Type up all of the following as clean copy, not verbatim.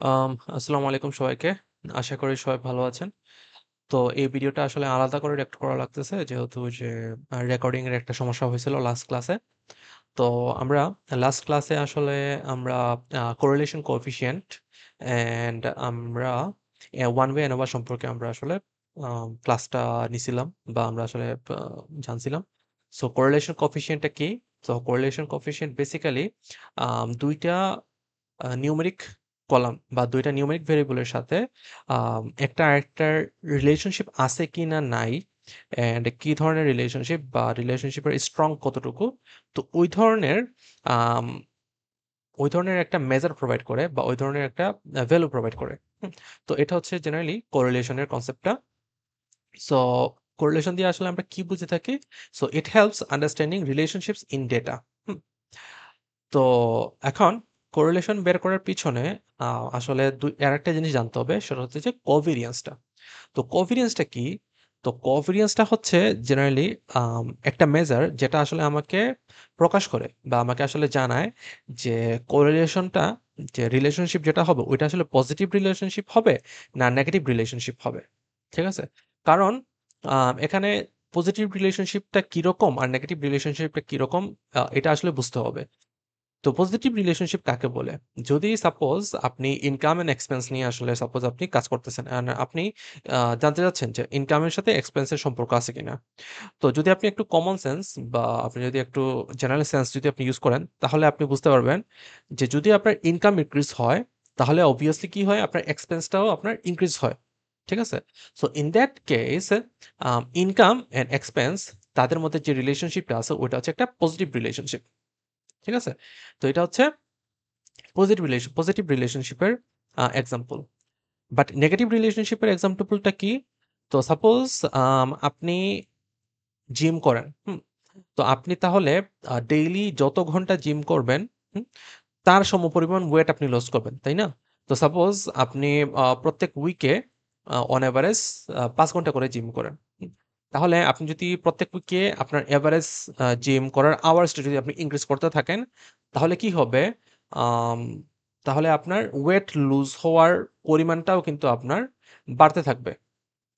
আসসালামু আলাইকুম সবাইকে। আশা করি সবাই ভালো আছেন। তো এই ভিডিওটা আসলে আলাদা করে রেকর্ড করা লাগতেছে যেহেতু যে রেকর্ডিং এর একটা সমস্যা হয়েছিল লাস্ট ক্লাসে। তো আমরা লাস্ট ক্লাসে আসলে আমরা কোরিলেশন কোএফিসিয়েন্ট অ্যান্ড আমরা ওয়ান ওয়ে অ্যানোভা সম্পর্কে আমরা আসলে ক্লাসটা নিছিলাম বা আমরা আসলে জানছিলাম। সো কোরিলেশন কোএফিসিয়েন্টটা কি? সো কোরিলেশন কোএফিসিয়েন্ট বেসিক্যালি দুইটা নিউমেরিক কলাম বা ২ টা নিউমেরিক ভেরিয়েবলের সাথে একটা আরেকটার রিলেশনশিপ আছে কিনা নাই অ্যান্ড কি ধরনের রিলেশনশিপ বা রিলেশনশিপের স্ট্রং কতটুকু। তো আম ওই ধরনের একটা মেজার প্রোভাইড করে বা ওই ধরনের একটা ভ্যালু প্রোভাইড করে। হুম? তো এটা হচ্ছে জেনারেলি কোরিলেশনের কনসেপ্টটা। সো কোরিলেশন দিয়ে আসলে আমরা কি বুঝে থাকি? So it helps understanding relationships in data. হুম? তো এখন কোরিলেশন বের করার পিছনে আসলে আরেকটা জিনিস জানতে হবে সেটা হচ্ছে যে কোভেরিয়েন্সটা। তো কোভেরিয়েন্সটা কি? তো কোভেরিয়েন্সটা হচ্ছে জেনারেলি একটা মেজার যেটা আসলে আমাকে প্রকাশ করে বা আমাকে আসলে জানায় যে কোরিলেশনটা যে রিলেশনশিপ যেটা হবে ওইটা আসলে পজিটিভ রিলেশনশিপ হবে না নেগেটিভ রিলেশনশিপ হবে। ঠিক আছে? কারণ এখানে পজিটিভ রিলেশনশিপটা কিরকম আর নেগেটিভ রিলেশনশিপটা কিরকম এটা আসলে বুঝতে হবে। তো পজিটিভ রিলেশনশিপ কাকে বলে? যদি সাপোজ আপনি ইনকাম এন্ড এক্সপেন্স নিয়ে আসলে সাপোজ আপনি কাজ করতেছেন। আপনি জানতে চাচ্ছেন যে ইনকামের সাথে এক্সপেন্স এর সম্পর্ক আছে কিনা? তো যদি আপনি একটু কমন সেন্স বা আপনি যদি একটু জেনারেল সেন্স যদি আপনি ইউজ করেন, তাহলে আপনি বুঝতে পারবেন যে যদি আপনার ইনকাম ইনক্রিজ হয়, তাহলে অবভিয়াসলি কি হয়? আপনার এক্সপেন্সটাও আপনার ইনক্রিজ হয়। ঠিক আছে? So in that case income and expense তাদের মধ্যে যে রিলেশনশিপটা আছে ওইটা হচ্ছে একটা পজিটিভ রিলেশনশিপ। ঠিক আছে? তো এটা হচ্ছে পজিটিভ রিলেশনশিপের এক্সাম্পল। বাট নেগেটিভ রিলেশনশিপের এক্সাম্পলটা কি? তো সাপোজ আপনি জিম করেন। হুম? তো আপনি তাহলে ডেইলি যত ঘন্টা জিম করবেন, হুম? তার সমপরিমাণ ওয়েট আপনি লস করবেন, তাই না? তো সাপোজ আপনি প্রত্যেক উইকে অন এভারেজ ৫ ঘন্টা করে জিম করেন। হুম? তাহলে আপনি যদি প্রত্যেক উইকে আপনার এভারেজ জিম করার আওয়ার্সটা যদি আপনি ইনক্রিজ করতে থাকেন, তাহলে কি হবে? আম তাহলে আপনার ওয়েট লুজ হওয়ার পরিমাণটাও কিন্তু আপনার বাড়তে থাকবে।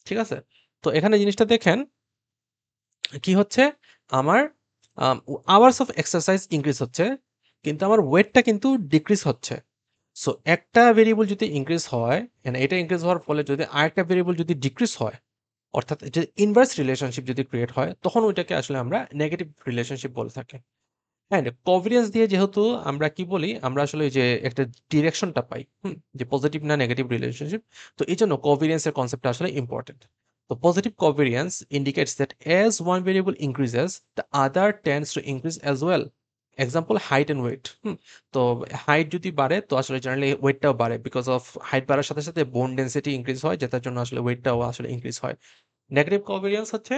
ঠিক আছে? তো এখানে জিনিসটা দেখেন কি হচ্ছে? আমার আওয়ার্স অফ এক্সারসাইজ ইনক্রিজ হচ্ছে। কিন্তু আমার ওয়েটটা কিন্তু ডিক্রিজ হচ্ছে। সো একটা ভেরিয়েবল যদি ইনক্রিজ হয়, এটা ইনক্রিজ হওয়ার ফলে যদি আরেকটা ভেরিয়েবল যদি ডিক্রিজ হয়, অর্থাৎ যে ইনভার্স রিলেশনশিপ যদি ক্রিয়েট হয়, তখন ওইটাকে আসলে আমরা নেগেটিভ রিলেশনশিপ বলে থাকি। হ্যাঁ, কোভেরিয়েন্স দিয়ে যেহেতু আমরা কি বলি? আমরা আসলে ওই যে একটা ডিরেকশনটা পাই। হুম? যে পজিটিভ না নেগেটিভ রিলেশনশিপ। তো এইজন্য কোভেরিয়েন্স এর কনসেপ্টটা আসলে ইম্পোর্টেন্ট। তো positive covariance indicates that as one variable increases, the other tends to increase as well. Example height and weight. হুম? তো হাইট যদি বাড়ে তো আসলে জেনারেলি ওয়েটটাও বাড়ে। বিকজ অফ হাইট বাড়ার সাথে, সাথে বোন ডেনসিটি ইনক্রিজ হয় যেটার জন্য আসলে ওয়েটটাও আসলে ইনক্রিজ হয়। নেগেটিভ কোভেরিয়েন্স হচ্ছে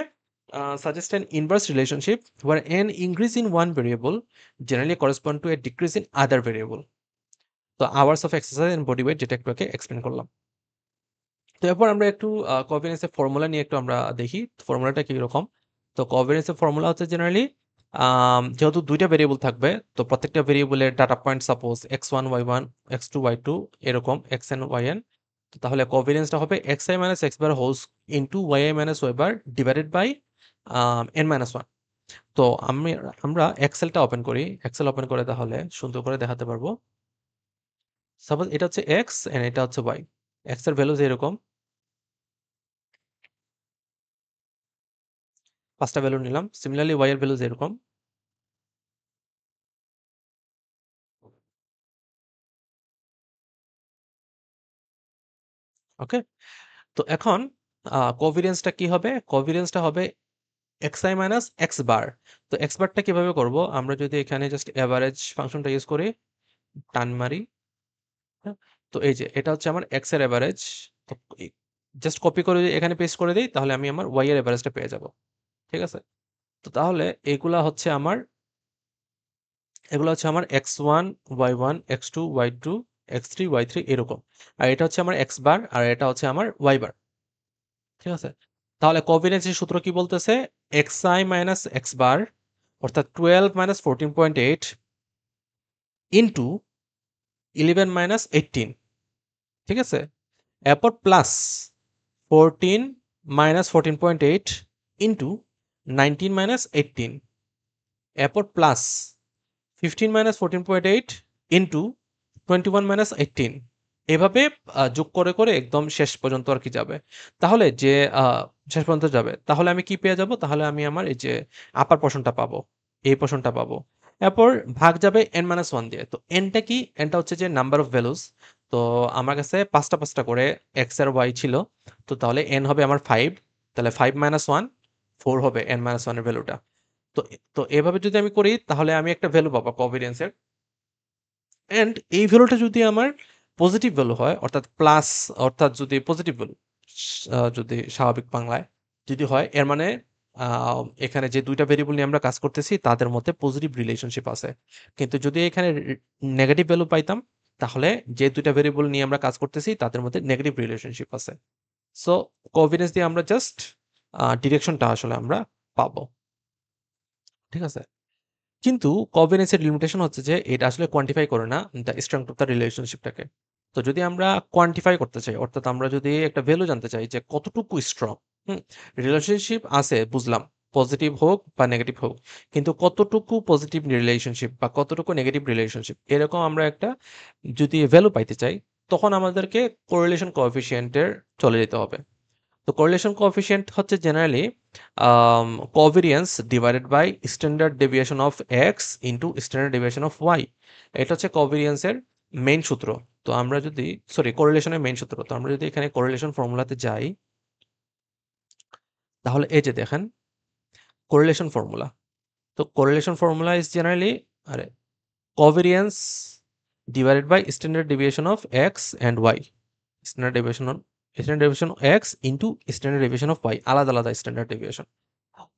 suggest an inverse relationship where an increase in one variable generally correspond to a decrease in other variable. তো hours of exercise and body weight যেটা একটু আগে এক্সপ্লেন করলাম। তো এরপর আমরা একটু কোভেরিয়েন্স এর ফর্মুলা নিয়ে একটু আমরা দেখি। ফর্মুলাটা কিরকম? তো কোভেরিয়েন্স এর ফর্মুলা হচ্ছে জেনারেলি যেহেতু ২ টা ভেরিয়েবল থাকবে, তো প্রত্যেকটা ভেরিয়েবলের data point suppose x1, y1, x2, y2 এরকম xn, yn। তো তাহলে কোভেরিয়েন্সটা হবে xi - x bar whole into yi - y bar divided by n-1। তো আমরা এক্সেলটা ওপেন করি। এক্সেল ওপেন করে তাহলে সুন্দর করে দেখাতে পারবো। সাপোজ এটা হচ্ছে এক্স এন্ড এটা হচ্ছে ওয়াই। এক্স এর ভ্যালুজ এরকম ৫ টা ভ্যালু নিলাম। সিমিলারলি ওয়াই এর ভ্যালুজ এরকম। ওকে? তো এখন কোভেরিয়েন্সটা কি হবে? কোভেরিয়েন্সটা হবে xi মাইনাস x বার। তো x বারটা কিভাবে করব? আমরা যদি এখানে জাস্ট এভারেজ ফাংশনটা ইউজ করি, টান মারি, হ্যাঁ? তো এই যে এটা হচ্ছে আমার x এর এভারেজ। তো জাস্ট কপি করে যদি এখানে পেস্ট করে দেই তাহলে আমি আমার y এর এভারেজটা পেয়ে যাব। ঠিক আছে? তো তাহলে এগুলা হচ্ছে আমার x1, y1, x2, y2, x3, y3 এরকম। আর এটা হচ্ছে আমার x বার আর এটা হচ্ছে আমার y বার। ঠিক আছে? তাহলে কোভেরিয়েন্স সূত্র কি বলতেছে? xi মাইনাস x বার অর্থাৎ 12 মাইনাস 14.8 ইনটু 11 মাইনাস 18। ঠিক আছে? এরপর প্লাস 14 মাইনাস 14.8 ইন্টু 19 মাইনাস 18, এরপর প্লাস 15 মাইনাস 14.8 ইন্টু 21 মাইনাস 18, এভাবে যোগ করে করে একদম শেষ পর্যন্ত আর কি যাবে। তাহলে যে শেষ পর্যন্ত যাবে, তাহলে আমি কি পেয়ে যাব? তাহলে আমি আমার এই যে আপার পোর্শনটা পাবো, এই পোর্শনটা পাবো। এরপর ভাগ যাবে n মাইনাস ওয়ান দিয়ে। তো এনটা কি? এনটা হচ্ছে যে নাম্বার অফ ভ্যালুস। তো আমার কাছে পাঁচটা পাঁচটা করে এক্স আর ওয়াই ছিল। তো তাহলে এন হবে আমার 5। তাহলে 5 মাইনাস ওয়ান 4 হবে n মাইনাস ওয়ানের ভ্যালুটা। তো তো এভাবে যদি আমি করি তাহলে আমি একটা ভ্যালু পাবো কোভেরিয়েন্সের। এন্ড এই ভ্যালুটা যদি আমার পজিটিভ ভ্যালু হয়, অর্থাৎ প্লাস, অর্থাৎ যদি পজিটিভ ভ্যালু, যদি স্বাভাবিক বাংলায় যদি হয়, এর মানে এখানে যে দুইটা ভেরিয়েবল নিয়ে আমরা কাজ করতেছি তাদের মধ্যে পজিটিভ রিলেশনশিপ আছে। কিন্তু যদি এখানে নেগেটিভ ভ্যালু পাইতাম, তাহলে যে দুইটা ভেরিয়েবল নিয়ে আমরা কাজ করতেছি তাদের মধ্যে নেগেটিভ রিলেশনশিপ আছে। সো কোভিডেন্স দিয়ে আমরা জাস্ট ডিরেকশনটা আসলে আমরা পাবো। ঠিক আছে? কিন্তু কভেনেন্সের লিমিটেশন হচ্ছে যে এটা আসলে কোয়ান্টিফাই করে না দ্য স্ট্রেংথ অফ দ্য রিলেশনশিপটাকে। তো যদি আমরা কোয়ান্টিফাই করতে চাই, অর্থাৎ আমরা যদি একটা ভ্যালু জানতে চাই যে কতটুকু স্ট্রং, হুম, রিলেশনশিপ আছে বুঝলাম, পজিটিভ হোক বা নেগেটিভ হোক, কিন্তু কতটুকু পজিটিভ রিলেশনশিপ বা কতটুকু নেগেটিভ রিলেশনশিপ, এরকম আমরা একটা যদি ভ্যালু পাইতে চাই, তখন আমাদেরকে কোরিলেশন কোএফিসিয়েন্টের চলে যেতে হবে। তো কোরিলেশন কোএফিসিয়েন্ট হচ্ছে generally covariance divided by standard deviation of X into standard deviation of Y. এটা হচ্ছে কোভেরিয়েন্সের মেইন সূত্র। তো আমরা যদি, সরি, কোরিলেশনের মেইন সূত্র। তো আমরা যদি এখানে কোরিলেশন ফর্মুলাতে যাই, তাহলে এই যে দেখেন কোরিলেশন ফর্মুলা। তো কোরিলেশন ফর্মুলা ইজ জেনারেলি, আরে, covariance divided by standard deviation of X and Y. Standard deviation of X into standard deviation of Y, আলাদা আলাদা স্ট্যান্ডার্ড ডেভিয়েশন।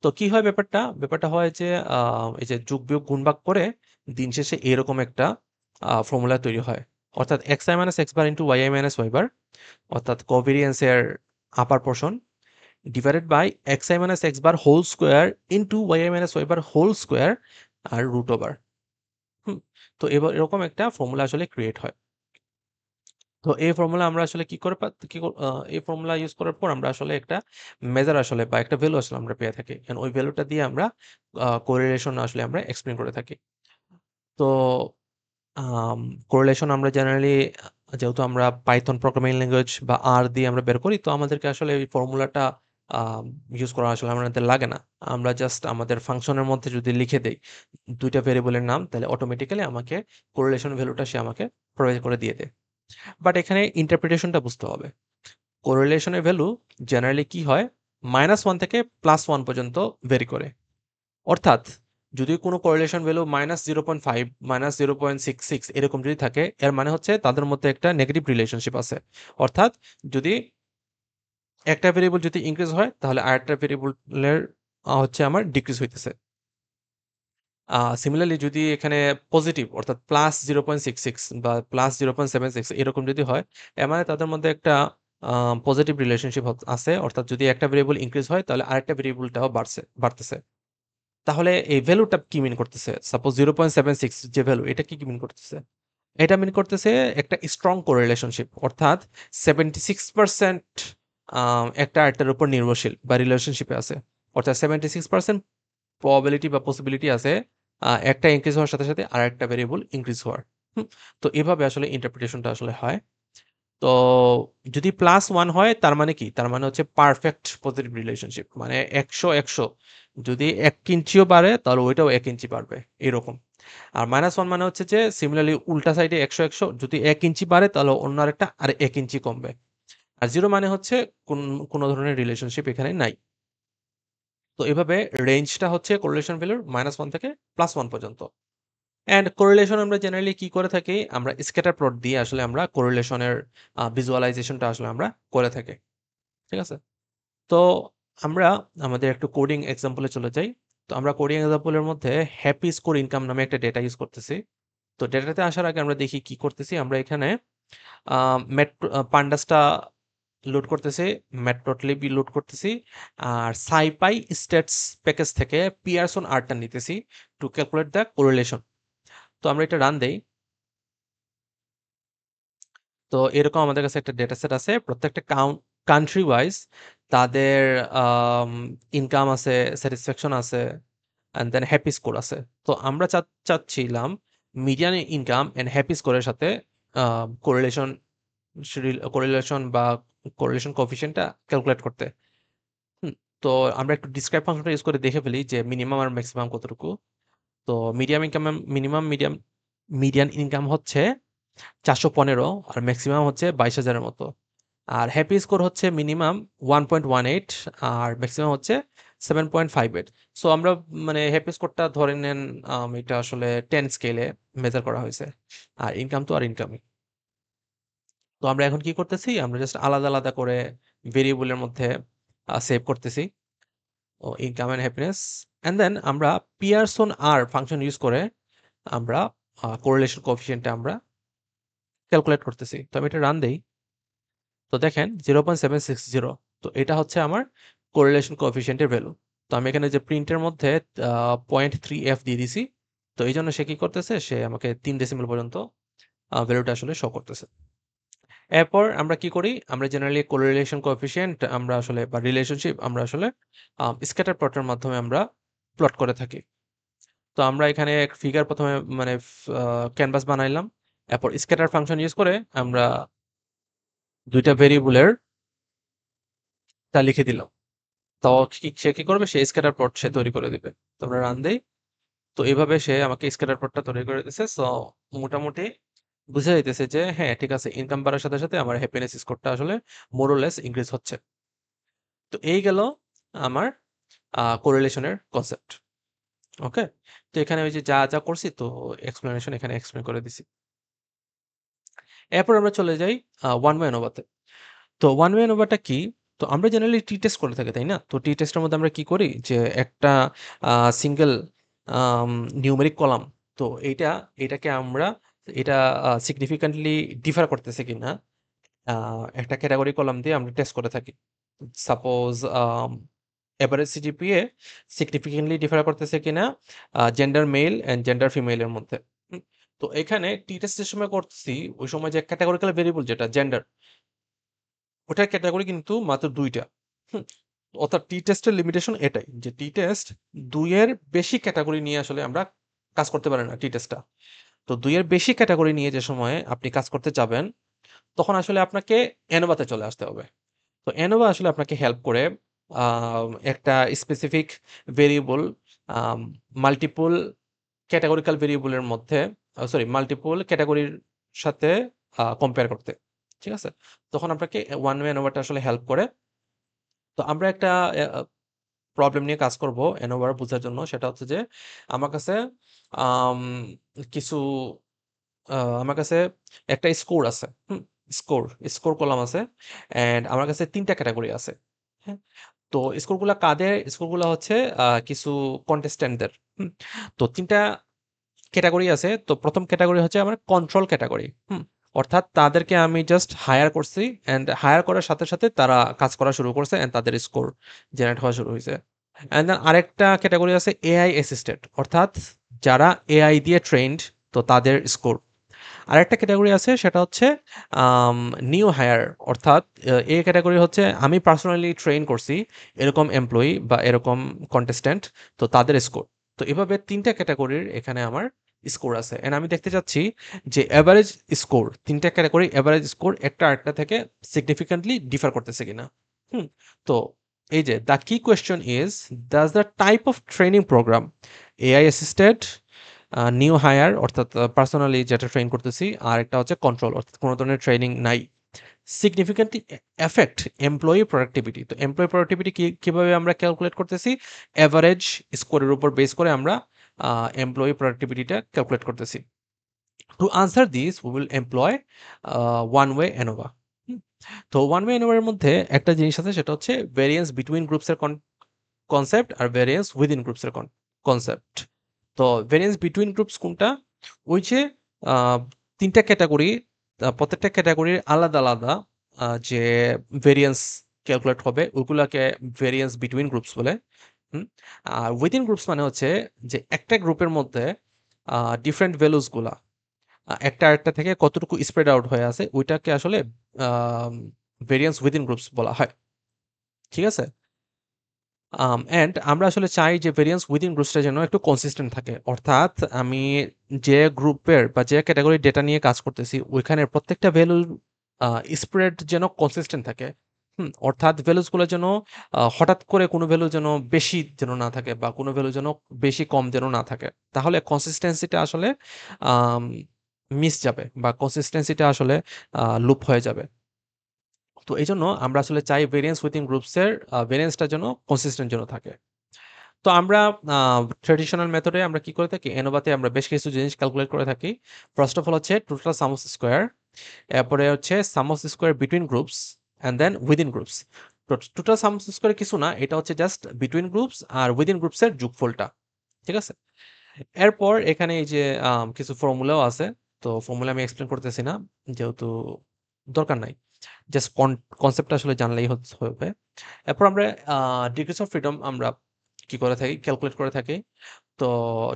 তো কি হয় ব্যাপারটা? ব্যাপারটা হয় যে এই যে যোগ বিয়োগ গুণ ভাগ করে দিন শেষে এরকম একটা ফর্মুলা তৈরি হয়। অর্থাৎ xi minus x bar into y minus y bar, অর্থাৎ কোভেরিয়েন্সের upper portion divided by xi minus x bar whole square into y minus y bar whole square আর রুট ওভার। হুম। তো এবার এরকম একটা ফর্মুলা আসলে ক্রিয়েট হয়। তো এই ফর্মুলা আমরা আসলে কি করে এই ফর্মুলা ইউজ করার পর আমরা আসলে একটা মেজার আসলে বা একটা ভ্যালু আসলে আমরা পেয়ে থাকি। এন্ড ওই ভ্যালুটা দিয়ে আমরা কোরিলেশন আসলে আমরা এক্সপ্লেইন করে থাকি। তো আম কোরিলেশন আমরা জেনারেলি, যেহেতু আমরা পাইথন প্রোগ্রামিং ল্যাঙ্গুয়েজ বা আর দিয়ে আমরা বের করি, তো আমাদেরকে আসলে এই ফর্মুলাটা আম ইউজ করা আসলে আমাদের লাগে না। আমরা জাস্ট আমাদের ফাংশনের মধ্যে যদি লিখে দেই ২ টা ভেরিয়েবলের নাম, তাহলে অটোমেটিক্যালি আমাকে কোরিলেশন ভ্যালুটা সে আমাকে প্রোভাইড করে দিয়ে দেয়। বাট এখানে ইন্টারপ্রিটেশনটা বুঝতে হবে। কোরিলেশনের ভ্যালু জেনারেলি কি হয়? -1 থেকে +1 পর্যন্ত ভেরি করে। অর্থাৎ যদি কোনো কোরিলেশন ভ্যালু -0.5, -0.66 এরকম যদি থাকে, এর মানে হচ্ছে তাদের মধ্যে একটা নেগেটিভ রিলেশনশিপ আছে। অর্থাৎ যদি একটা ভেরিয়েবল যদি ইনক্রিজ হয়, তাহলে আরেকটা ভেরিয়েবলের হচ্ছে আমার ডিক্রিজ হইতেছে। সিমিলারলি যদি এখানে পজিটিভ, অর্থাৎ +0.66 বা +0.76 এরকম যদি হয়, এর মানে তাদের মধ্যে একটা পজিটিভ রিলেশনশিপ আছে। অর্থাৎ যদি একটা ভেরিয়েবল ইনক্রিজ হয়, তাহলে আরেকটা ভেরিয়েবলটাও বাড়তেছে। তাহলে এই ভ্যালুটা কি মিন করতেছে? সাপোজ 0.76 যে ভ্যালু, এটা কি মিন করতেছে? এটা মিন করতেছে একটা স্ট্রং কোরিলেশনশিপ। অর্থাৎ 76% একটা আরেকটার উপর নির্ভরশীল বা রিলেশনশিপে আছে। অর্থাৎ 76% প্রবাবিলিটি বা পসিবিলিটি আছে একটা ইনক্রিজ হওয়ার সাথে, সাথে আরেকটা ভেরিয়েবল ইনক্রিজ হওয়ার। হুম? তো এভাবে আসলে ইন্টারপ্রিটেশনটা আসলে হয়। তো যদি +1 হয় তার মানে কি? তার মানে হচ্ছে পারফেক্ট পজিটিভ রিলেশনশিপ। মানে ১০০-১০০, যদি ১ ইঞ্চিও বাড়ে তাহলে ওইটাও ১ ইঞ্চি বাড়বে, এরকম। আর -1 মানে হচ্ছে যে সিমিলারলি উল্টা সাইডে ১০০-১০০, যদি ১ ইঞ্চি বাড়ে তাহলে অন্য আরেকটা আর ১ ইঞ্চি কমবে। আর 0 মানে হচ্ছে কোন ধরনের রিলেশনশিপ এখানে নাই। তো এভাবে রেঞ্জটা হচ্ছে কোরিলেশন ভ্যালুর -1 থেকে +1 পর্যন্ত। অ্যান্ড কোরিলেশন আমরা জেনারেলি কি করে থাকি? আমরা স্ক্যাটার প্লট দিয়ে আসলে আমরা কোরিলেশনের ভিজুয়ালাইজেশনটা আসলে আমরা করে থাকি। ঠিক আছে? তো আমরা আমাদের একটু কোডিং এক্সাম্পল এ চলে যাই। তো আমরা কোডিং এক্সাম্পল এর মধ্যে হ্যাপি স্কোর ইনকাম নামে একটা ডেটা ইউজ করতেছি। তো ডেটাতে আসার আগে আমরা দেখি কি করতেছি। আমরা এখানে পান্ডাসটা লোড করতেছি, ম্যাটপ্লটলিব লোড করতেছি, আর সাইপাই স্ট্যাটস প্যাকেজ থেকে পিয়ারসন আরটা নিতেছি টু ক্যালকুলেট দ্য কোরিলেশন। তো আমরা এটা রান দেই। তো এরকম আমাদের কাছে একটা ডেটা সেট আছে প্রত্যেকটা কান্ট্রি ওয়াইজ তাদের ইনকাম আছে, স্যাটিসফ্যাকশন আছে, অ্যান্ড দেন হ্যাপি স্কোর আছে। তো আমরা চাচ্ছিলাম মিডিয়ান ইনকাম অ্যান্ড হ্যাপি স্কোরের সাথে কোরিলেশন কোরিলেশন বা কোরিলেশন কোএফিসিয়েন্টটা ক্যালকুলেট করতে। হুম, তো আমরা একটু ডিসক্রাইব ফাংশনটা ইউজ করে দেখে ফেলি যে মিনিমাম আর ম্যাক্সিমাম কতটুকু। তো মিডিয়ান ইনকাম হচ্ছে 415 আর ম্যাক্সিমাম হচ্ছে 22,000-এর মতো। আর হ্যাপি স্কোর হচ্ছে মিনিমাম 1.18 আর ম্যাক্সিমাম হচ্ছে 7.58। সো আমরা মানে হ্যাপি স্কোরটা ধরে নেন, এটা আসলে 10 স্কেলে মেজার করা হয়েছে। আর ইনকাম তো আর ইনকামই। তো আমরা এখন কি করতেছি, আমরা জাস্ট আলাদা আলাদা করে ভেরিয়েবলের মধ্যে সেভ করতেছি ও income and happiness. And then আমরা পিয়ারসন আর ফাংশন ইউজ করে আমরা কোরিলেশন কোএফিসিয়েন্টটা আমরা ক্যালকুলেট করতেছি। তো আমি এটা রান দেই। তো দেখেন 0.760। তো এটা হচ্ছে আমার কোরিলেশন কোএফিসিয়েন্টের ভ্যালু। তো আমি এখানে যে প্রিন্টের মধ্যে 0.3f দিয়ে দিছি। তো এই জন্য সে কি করতেছে, সে আমাকে 3 ডেসিমেল পর্যন্ত ভ্যালুটা আসলে শো করতেছে। এরপর আমরা কি করি, আমরা জেনারেলি কোরিলেশন কোএফিসিয়েন্ট আমরা আসলে বা রিলেশনশিপ আমরা আসলে স্ক্যাটার প্লটের মাধ্যমে আমরা প্লট করে থাকি। তো আমরা এখানে ফিগার প্রথমে মানে ক্যানভাস বানাইলাম, এরপর স্ক্যাটার ফাংশন ইউজ করে আমরা দুইটা ভেরিয়েবলের তা লিখে দিলাম। তো সে কি করবে, সে স্ক্যাটার প্লট সে তৈরি করে দিবে। তো আমরা রান দেই। তো এভাবে সে আমাকে স্ক্যাটার প্লটটা তৈরি করে দিতেছে। সো মোটামুটি বুঝা যাইতেছে যে হ্যাঁ ঠিক আছে, ইনকাম বাড়ার সাথে সাথে আমার হ্যাপিনেস স্কোরটা আসলে মোর অর লেস ইনক্রিজ হচ্ছে। তো এই গেল আমার কোরিলেশনের কনসেপ্ট। ওকে, তো এখানে ওই যে যা যা করছি তো এক্সপ্লেনেশন এখানে এক্সপ্লেন করে দিছি। এরপর আমরা চলে যাই ওয়ান ওয়ে অ্যানোভাতে। তো ওয়ান ওয়ে অ্যানোভাটা কি? তো আমরা জেনারেলি টি টেস্ট করে থাকি, তাই না? তো টি টেস্টের মধ্যে আমরা কি করি যে একটা সিঙ্গেল নিউমেরিক কলাম, তো এটাকে আমরা এটা সিগনিফিক্যান্টলি ডিফার করতেছে কিনা একটা ক্যাটাগরি কলাম দিয়ে আমরা টেস্ট করে থাকি। Suppose average CGPA significantly differ করতেছে কিনা জেন্ডার মেল অ্যান্ড জেন্ডার ফিমেলের মধ্যে। হুম, তো এখানে টি টেস্টের সময় করতেছি ওই সময় যে ক্যাটাগরিক্যাল ভেরিয়েবল যেটা জেন্ডার, ওটার ক্যাটাগরি কিন্তু মাত্র ২টা। হুম, অর্থাৎ টি টেস্টের লিমিটেশন এটাই যে টি টেস্ট ২ এর বেশি ক্যাটাগরি নিয়ে আসলে আমরা কাজ করতে পারি না টি টেস্টটা। তো ২ এর বেশি ক্যাটাগরি নিয়ে যে সময়ে আপনি কাজ করতে যাবেন, তখন আসলে আপনাকে এনোভাতে চলে আসতে হবে। তো এনোভা আসলে আপনাকে হেল্প করে একটা স্পেসিফিক ভেরিয়েবল মাল্টিপল ক্যাটাগরিক্যাল ভেরিয়েবলের মধ্যে মাল্টিপল ক্যাটাগরির সাথে কম্পেয়ার করতে। ঠিক আছে? তখন আপনাকে ওয়ান ওয়ে এনোভাটা আসলে হেল্প করে। তো আমরা একটা প্রবলেম নিয়ে কাজ করব এনোভার বোঝার জন্য। সেটা হচ্ছে যে আমার কাছে আম কিছু আমার কাছে একটা স্কোর আছে। হুম? স্কোর, স্কোর কলাম আছে অ্যান্ড আমার কাছে ৩ টা ক্যাটাগরি আছে। হ্যাঁ? তো স্কোরগুলা কাদের? স্কোরগুলা হচ্ছে কিছু কনটেস্ট্যান্টদের। হুম? তো ৩ টা ক্যাটাগরি আছে। তো ১ম ক্যাটাগরি হচ্ছে আমার কন্ট্রোল ক্যাটাগরি। হুম? অর্থাৎ তাদেরকে আমি জাস্ট হায়ার করছি অ্যান্ড হায়ার করার সাথে সাথে তারা কাজ করা শুরু করছে অ্যান্ড তাদের স্কোর জেনারেট হওয়া শুরু হইছে। অ্যান্ড দেন আরেকটা ক্যাটাগরি আছে এআই অ্যাসিস্টেড, অর্থাৎ যারা এআই দিয়ে ট্রেন্ড, তো তাদের স্কোর। আরেকটা ক্যাটাগরি আছে সেটা হচ্ছে নিউ হায়ার, অর্থাৎ এই ক্যাটাগরি হচ্ছে আমি পার্সোনালি ট্রেন করছি এরকম এমপ্লয়ি বা এরকম কন্টেস্ট্যান্ট, তো তাদের স্কোর। তো এভাবে ৩ টা ক্যাটাগরির এখানে আমার স্কোর আছে অ্যান্ড আমি দেখতে চাচ্ছি যে এভারেজ স্কোর ৩ টা ক্যাটাগরি এভারেজ স্কোর একটা আরেকটা থেকে সিগনিফিক্যান্টলি ডিফার করতেছে কিনা। হুম, তো এই যে দ্য কি question is, does the type of training programme AI assisted, new higher অর্থাৎ পার্সোনালি যেটা ট্রেন করতেছি, আর একটা হচ্ছে কন্ট্রোল অর্থাৎ কোনো ধরনের ট্রেনিং নাই, সিগনিফিক্যান্টলি এফেক্ট এমপ্লয়ি প্রোডাক্টিভিটি। তো এমপ্লয়ি প্রোডাক্টিভিটি কিভাবে আমরা ক্যালকুলেট করতেছি, এভারেজ স্কোরের উপর বেস করে আমরা এমপ্লয়ি প্রোডাক্টিভিটিটা ক্যালকুলেট করতেছি। To answer this we will employ one way ANOVA. তো ওয়ান ওয়ে এনোভার মধ্যে একটা জিনিস আছে, সেটা হচ্ছে ভেরিয়েন্স বিটুইন গ্রুপসের কনসেপ্ট আর ভেরিয়েন্স উইদিন গ্রুপসের কনসেপ্ট। তো ভেরিয়েন্স বিটুইন গ্রুপস কোনটা? ওই যে আহ, ৩টা ক্যাটাগরি, প্রত্যেকটা ক্যাটাগরির আলাদা আলাদা যে ভেরিয়েন্স ক্যালকুলেট হবে ওইগুলাকে ভেরিয়েন্স বিটুইন গ্রুপস বলে। হুম, আর উইদিন গ্রুপস মানে হচ্ছে যে একটা গ্রুপের মধ্যে ডিফারেন্ট ভ্যালুস গুলা একটা আরেকটা থেকে কতটুকু স্প্রেড আউট হয়ে আছে ওইটাকে আসলে ভেরিয়েন্স উইদিন গ্রুপস বলা হয়। ঠিক আছে? অ্যান্ড আমরা আসলে চাই যে ভেরিয়েন্স উইদিন গ্রুপসটা যেন একটু কনসিস্টেন্ট থাকে। অর্থাৎ আমি যে গ্রুপের বা যে ক্যাটেগরির ডেটা নিয়ে কাজ করতেছি ওইখানের প্রত্যেকটা ভ্যালুর স্প্রেড যেন কনসিস্টেন্ট থাকে। অর্থাৎ ভ্যালুসগুলো যেন হঠাৎ করে কোনো ভ্যালু যেন বেশি যেন না থাকে বা কোনো ভ্যালু যেন বেশি কম যেন না থাকে। তাহলে কনসিস্টেন্সিটা আসলে আম মিস যাবে বা কনসিস্টেন্সিটা আসলে লুপ হয়ে যাবে। তো এইজন্য আমরা আসলে চাই ভেরিয়েন্স উইথিন গ্রুপসের ভেরিয়েন্সটা যেন কনসিস্টেন্ট যেন থাকে। তো আমরা ট্র্যাডিশনাল মেথডে আমরা কি করে থাকি? এনোভাতে আমরা বেশ কিছু জিনিস ক্যালকুলেট করে থাকি। ফার্স্ট অফ অল হচ্ছে টোটাল সাম অফ স্কোয়ার, এরপরে হচ্ছে sum of square between groups and then within groups. তো টোটাল সাম অফ স্কোয়ার কিছু না, এটা হচ্ছে জাস্ট বিটুইন গ্রুপস আর উইদিন গ্রুপসের যোগফলটা। ঠিক আছে? এরপর এখানে এই যে কিছু ফর্মুলাও আছে। তো ফর্মুলা আমি এক্সপ্লেন করতেছি না, যেহেতু দরকার নাই। জাস্ট কনসেপ্টটা আসলে জানলেই হবে। এরপর আমরা ডিগ্রিস অফ ফ্রিডম আমরা কি করে থাকি? ক্যালকুলেট করে থাকি। তো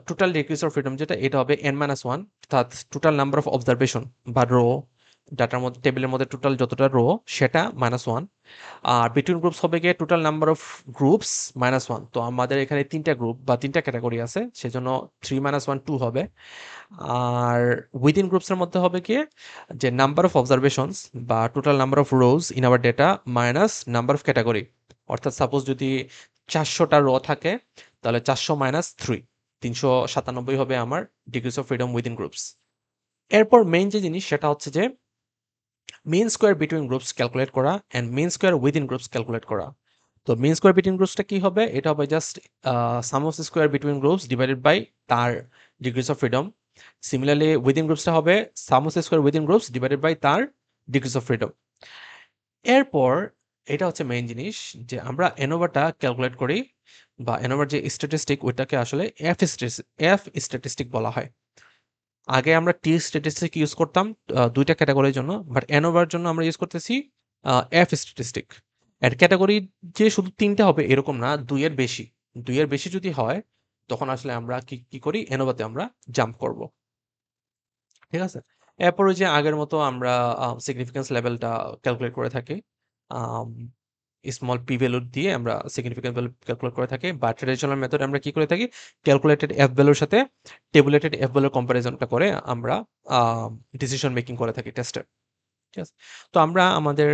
টোটাল ডিগ্রিস অফ ফ্রিডম যেটা এটা হবে n-1, অর্থাৎ টোটাল নাম্বার অফ অবজারভেশন বা রো, ডাটার মধ্যে টেবিলের মধ্যে টোটাল যতটা রো সেটা -1। আর বিটুইন গ্রুপস হবে গিয়ে টোটাল নাম্বার অফ গ্রুপস -1। তো আমাদের এখানে ৩টা গ্রুপ বা ৩টা ক্যাটাগরি আছে, সেজন্য 3 - 1 2 হবে। আর উইদিন গ্রুপসের মধ্যে হবে গিয়ে যে নাম্বার অফ অবজারভেশনস বা total number of rose in our data minus number of category. অর্থাৎ সাপোজ যদি 400টা রো থাকে তাহলে 400 - 3, 397 হবে আমার degrees of freedom within groups. এরপর মেইন যে জিনিস সেটা হচ্ছে যে mean square between groups calculate করা and mean square within groups calculate করা। তো মিন স্কোয়ার বিটুইন গ্রুপসটা কি হবে? এটা হবে just sum of square between groups divided by তার degrees of freedom. Similarly within গ্রুপসটা হবে sum of square within groups divided by তার ডিগ্রিস অফ ফ্রিডম। এরপর এটা হচ্ছে মেইন জিনিস যে আমরা এনোভাটা ক্যালকুলেট করি বা এনোভার যে স্ট্যাটিস্টিক ওইটাকে আসলে এফ স্ট্যাটিস্টিক বলা হয়। আগে আমরা টি স্ট্যাটিস্টিক ইউজ করতাম ২টা ক্যাটেগরির জন্য, বাট অ্যানোভার জন্য আমরা ইউজ করতেছি এফ স্ট্যাটিস্টিক। এর ক্যাটেগরি যে শুধু ৩টা হবে এরকম না, ২ এর বেশি। ২ এর বেশি যদি হয় তখন আসলে আমরা কি করি? অ্যানোভাতে আমরা জাম্প করব। ঠিক আছে? এরপর ওই যে আগের মতো আমরা সিগনিফিক্যান্স লেভেলটা ক্যালকুলেট করে থাকি। আম স্মল পি ভ্যালু দিয়ে আমরা সিগনিফিক্যান্ট ভ্যালু ক্যালকুলেট করে থাকি, বা ট্র্যাডিশনাল মেথডে আমরা কি করে থাকি? ক্যালকুলেটেড এফ ভ্যালুর সাথে টেবুলেটেড এফ ভ্যালুর কম্পারিজনটা করে আমরা ডিসিশন মেকিং করে থাকি টেস্টে। ঠিক আছে? তো আমরা আমাদের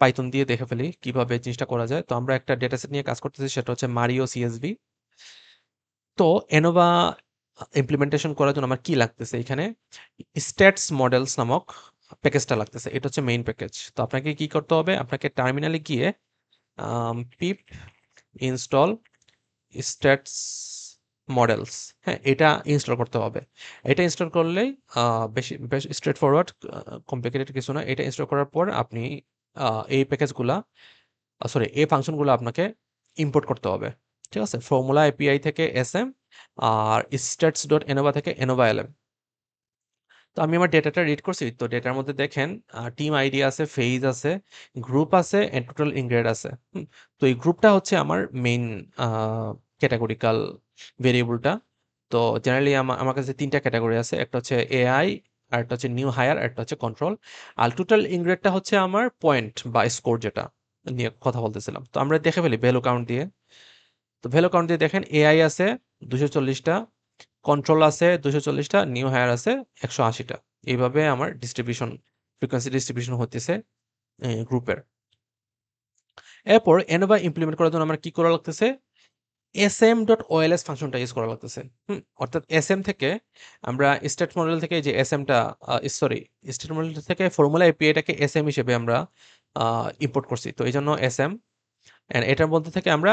পাইথন দিয়ে দেখে ফেলি কিভাবে জিনিসটা করা যায়। তো আমরা একটা ডেটাসেট নিয়ে কাজ করতেছি, সেটা হচ্ছে মারিও সিএসভি। তো এনোভা ইমপ্লিমেন্টেশন করার জন্য আমার কি লাগতেছে? এখানে স্ট্যাটস মডেলস নামক প্যাকেজটা লাগতেছে। এটা হচ্ছে মেইন প্যাকেজ। তো আপনাকে কি করতে হবে? আপনাকে টার্মিনালে গিয়ে পিপ ইনস্টল স্ট্যাটস মডেলস, হ্যাঁ, এটা ইনস্টল করতে হবে। এটা ইনস্টল করলেই বেশ স্ট্রেট ফরওয়ার্ড, কমপ্লিকেটেড কিছু না। এটা ইনস্টল করার পর আপনি এই প্যাকেজগুলা সরি এই ফাংশনগুলো আপনাকে ইম্পোর্ট করতে হবে। ঠিক আছে? ফর্মুলা এপিআই থেকে এসএম আর স্ট্যাটস ডট এনোভা থেকে এনোভা এলএম। তো আমি আমার ডেটাটা রিড করছি। তো ডেটার মধ্যে দেখেন টিম আইডি আছে, ফেজ আছে, গ্রুপ আছে এন্ড টোটাল ইনগ্রেড আছে। তো এই গ্রুপটা হচ্ছে আমার মেইন ক্যাটাগরিক্যাল ভেরিয়েবলটা। তো জেনারেলি আমার কাছে ৩টা ক্যাটাগরি আছে। একটা হচ্ছে এআই, আরেকটা হচ্ছে নিউ হায়ার, আরেকটা হচ্ছে কন্ট্রোল। আর টোটাল ইনগ্রেডটা হচ্ছে আমার পয়েন্ট বা স্কোর যেটা নিয়ে কথা বলতেছিলাম। তো আমরা দেখে ফেলি ভ্যালু কাউন্ট দিয়ে। তো ভ্যালু কাউন্ট দিয়ে দেখেন এআই আছে ২৪০টা, কন্ট্রোল আছে ২৪০টা, নিউ হায়ার আছে ১৮০টা। এইভাবে আমার ডিস্ট্রিবিউশন, ফ্রিকোয়েন্সি ডিস্ট্রিবিউশন হতেছে গ্রুপের। এরপর এনোভা ইমপ্লিমেন্ট করার জন্য আমার কি করা লাগতেছে? sm.ols ফাংশনটা ইউজ করা লাগতেছে। অর্থাৎ এসএম থেকে আমরা স্টেট মডেল থেকে যে এসএমটা সরি স্টেট মডেল থেকে ফর্মুলা এপিআইটাকে এসএম হিসেবে আমরা ইম্পোর্ট করছি। তো এই জন্য এসএম, এন্ড এটার মধ্যে থেকে আমরা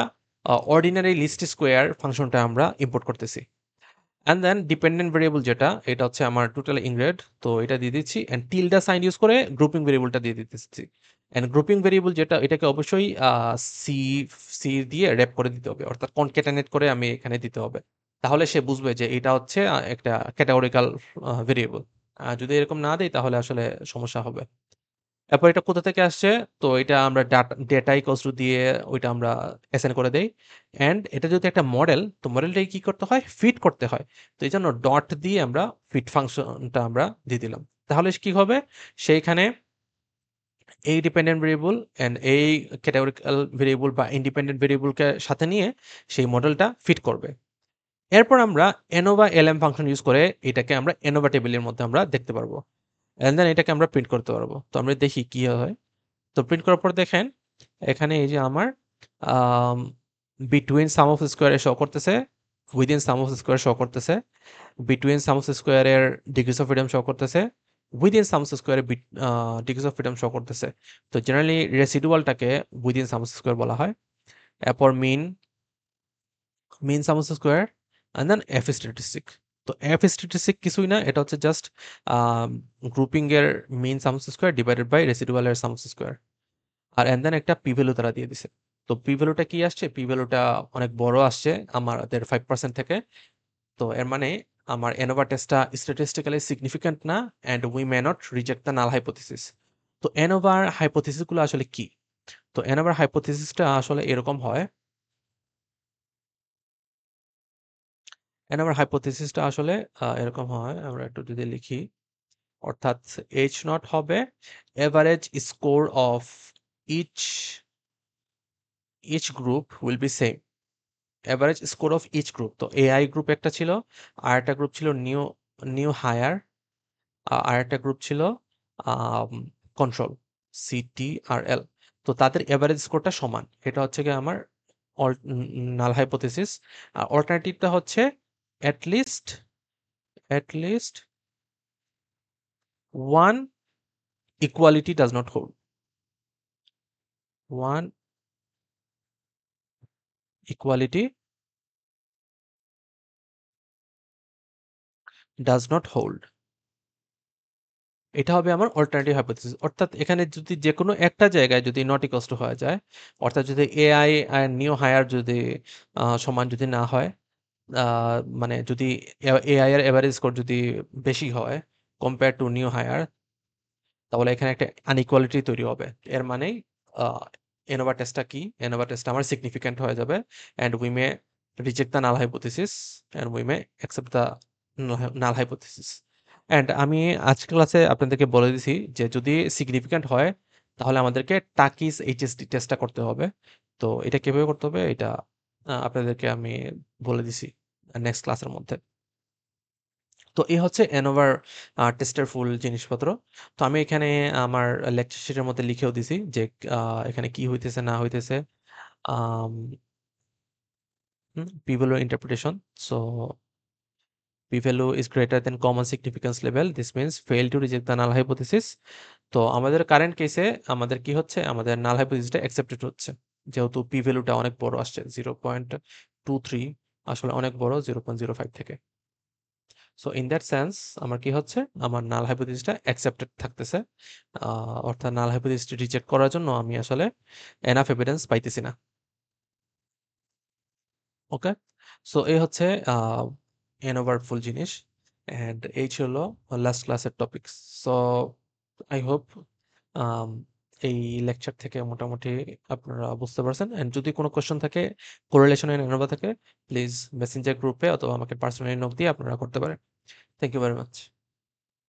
অর্ডিনারি লিস্ট স্কোয়ার ফাংশনটা আমরা ইম্পোর্ট করতেছি। অ্যান্ড দেন ডিপেন্ডেন্ট ভেরিয়েবল যেটা, এটা হচ্ছে আমার টোটাল ইনগ্রেড। তো এটা দিয়ে দিচ্ছি অ্যান্ড টিল্ডা সাইন ইউজ করে গ্রুপিং ভেরিয়েবলটা দিয়ে দিতেছি। অ্যান্ড গ্রুপিং ভেরিয়েবল যেটা, এটাকে অবশ্যই সি সি দিয়ে র্যাপ করে দিতে হবে, অর্থাৎ কনক্যাটেনেট করে আমি এখানে দিতে হবে। তাহলে সে বুঝবে যে এটা হচ্ছে একটা ক্যাটাগরিক্যাল ভেরিয়েবল। যদি এরকম না দেই তাহলে আসলে সমস্যা হবে। এরপর এটা কোথা থেকে আসছে? তো এটা আমরা ডেটা ইকুয়ালস টু দিয়ে ওইটা আমরা অ্যাসাইন করে দেই। অ্যান্ড এটা যদি একটা মডেল, তো মডেলটাকে কি করতে হয়? ফিট করতে হয়। তো এইজন্য ডট দিয়ে আমরা ফিট ফাংশনটা আমরা দিয়ে দিলাম। তাহলে কি হবে? সেইখানে এই ডিপেন্ডেন্ট ভেরিয়েবল অ্যান্ড এই ক্যাটেগরিক্যাল ভেরিয়েবল বা ইন্ডিপেন্ডেন্ট ভেরিয়েবলকে সাথে নিয়ে সেই মডেলটা ফিট করবে। এরপর আমরা এনোভা এলএম ফাংশন ইউজ করে এটাকে আমরা এনোভা টেবিলের মধ্যে আমরা দেখতে পারবো। অ্যান্ড দেন এটাকে আমরা প্রিন্ট করতে পারবো। তো আমরা দেখি কি হয়। তো প্রিন্ট করার পর দেখেন এখানে এই যে আমার বিটুইন সাম অফ স্কোয়ারে শো করতেছে, within sum of square show করতেছে, বিটুইন সাম অফ স্কোয়ারের ডিগ্রিজ অফ ফ্রিডম শো করতেছে, উইদিন সাম অফ স্কোয়ারে ডিগ্রিজ অফ ফ্রিডম শো করতেছে। তো জেনারেলি রেসিডুয়ালটাকে উইদিন সাম অফ স্কোয়ার বলা হয়। এরপর mean sum of square and then F statistic. তো এফ স্ট্যাটিস্টিক কিছুই না, এটা হচ্ছে জাস্ট গ্রুপিং এর mean sum of square divided by রেসিডুয়ালের সাম অফ স্কোয়ার। আর এন্ড দেন একটা পি ভ্যালু তারা দিয়ে দিছে। তো পি ভ্যালুটা কি আসছে? পি ভ্যালুটা অনেক বড় আসছে আমাদের 5% থেকে। তো এর মানে আমার এনোভা টেস্টটা স্ট্যাটিস্টিক্যালি সিগনিফিক্যান্ট না and we may not reject the null hypothesis. তো এনোভার হাইপোথিসিস গুলো আসলে কি? তো এনোভার হাইপোথিসিসটা আসলে এরকম হয়। এনোভার হাইপোথিসিসটা আসলে এরকম হয়, আমরা একটু যদি লিখি, অর্থাৎ এইচ নট হবে average score of each each group will be same, average score of each group. তো এআই গ্রুপ একটা ছিল, আর একটা গ্রুপ ছিল নিউ নিউ হায়ার, আর একটা গ্রুপ ছিল কন্ট্রোল, সিটি আর এল। তো তাদের এভারেজ স্কোরটা সমান, এটা হচ্ছে কি আমার নাল হাইপোথিসিস। আর অল্টারনেটিভটা হচ্ছে at least at least one equality does not hold, one equality does not hold. এটা হবে আমার অল্টারনেটিভ হাইপোথিসিস। অর্থাৎ এখানে যদি যেকোনো একটা জায়গায় যদি নট ইকুয়ালস টু হয়ে যায়, অর্থাৎ যদি এআই আর নিউ হায়ার যদি সমান যদি না হয়, মানে যদি এআই এর এভারেজ স্কোর যদি বেশি হয় কম্পেয়ার টু নিউ হায়ার, তাহলে এখানে একটা আনইকুয়ালিটি তৈরি হবে। এর মানেই এনোভা টেস্টটা কি? এনোভা টেস্টটা আমার সিগনিফিক্যান্ট হয়ে যাবে and we may reject the null hypothesis and we may accept the null hypothesis. And আমি আজকের ক্লাসে আপনাদেরকে বলে দিছি যে যদি সিগনিফিক্যান্ট হয় তাহলে আমাদেরকে টাকিস এইচএসডি টেস্টটা করতে হবে। তো এটা কিভাবে করতে হবে এটা আপনাদেরকে আমি বলে দিছি নেক্সট ক্লাসের মধ্যে। তো এই হচ্ছে এনোভার টেস্টের ফুল জিনিসপত্র। তো আমি এখানে আমার লেকচার শিটের মধ্যে লিখেও দিছি যে এখানে কি হইতেছে না হইতেছে। আম, p value interpretation. So p value is greater than common significance level. This means fail to reject the null hypothesis. তো আমাদের কারেন্ট কেসে আমাদের কি হচ্ছে? আমাদের নাল হাইপোথিসিসটা অ্যাকসেপ্টেড হচ্ছে। যেহেতু p ভ্যালুটা অনেক বড় আসছে 0.23, আসলে অনেক বড় 0.05 থেকে। সো ইন দ্যাট সেন্স আমার কি হচ্ছে? আমার নাল হাইপোথিসিসটা অ্যাকসেপ্টেড থাকতেছে। অর্থাৎ নাল হাইপোথিসিসটা রিজেক্ট করার জন্য আমি আসলে এনাফ এভিডেন্স পাইতেছি না। ওকে? সো এই হচ্ছে এনোভার ফুল জিনিস। অ্যান্ড এই ছিল লাস্ট ক্লাসের টপিকস। সো আই হোপ এই লেকচার থেকে মোটামুটি আপনারা বুঝতে পারছেন। অ্যান্ড যদি কোনো কোয়েশ্চেন থাকে কোরিলেশন ইন এনোভা থাকে, প্লিজ মেসেঞ্জার গ্রুপে অথবা আমাকে পার্সোনালি নক দিয়ে আপনারা করতে পারেন। Thank you very much.